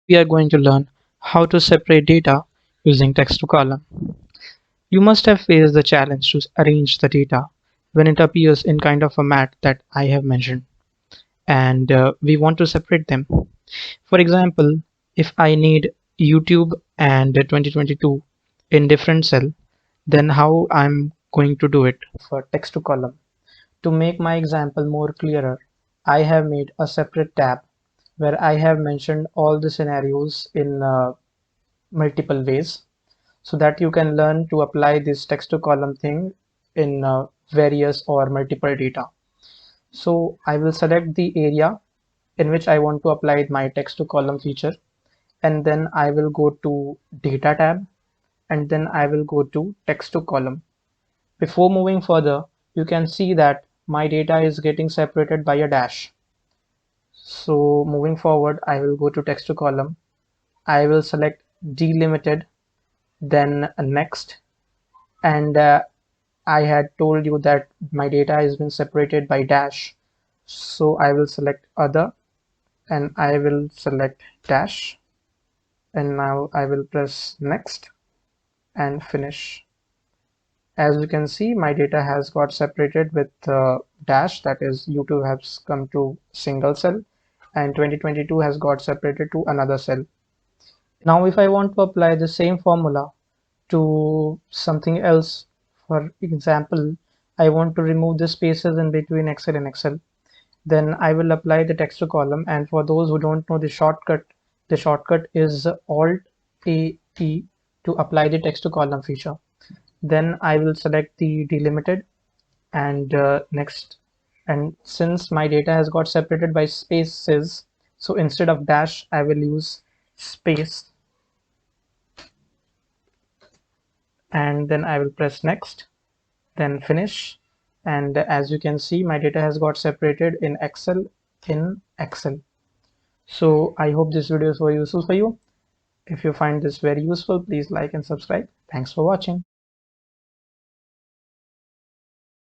We are going to learn how to separate data using text to column. You must have faced the challenge to arrange the data when it appears in kind of format that I have mentioned, and we want to separate them. For example, if I need YouTube and 2022 in different cell, then how I'm going to do it for text to column. To make my example more clearer, I have made a separate tab where I have mentioned all the scenarios in multiple ways so that you can learn to apply this text to column thing in various or multiple data. So I will select the area in which I want to apply my text to column feature, and then I will go to data tab, and then I will go to text to column. Before moving further, you can see that my data is getting separated by a dash. So moving forward, I will go to text to column. I will select delimited, then next, and I had told you that my data has been separated by dash. So I will select other, and I will select dash, and now I will press next and finish. As you can see, my data has got separated with dash, that is YouTube has come to single cell, and 2022 has got separated to another cell. Now if I want to apply the same formula to something else, for example, I want to remove the spaces in between Excel and Excel, then I will apply the text to column. And for those who don't know the shortcut is Alt A E to apply the text to column feature. Then I will select the delimited and next. And since my data has got separated by spaces, so instead of dash, I will use space, and then I will press next, then finish. And as you can see, my data has got separated in Excel. So I hope this video is very useful for you. If you find this very useful, please like and subscribe. Thanks for watching.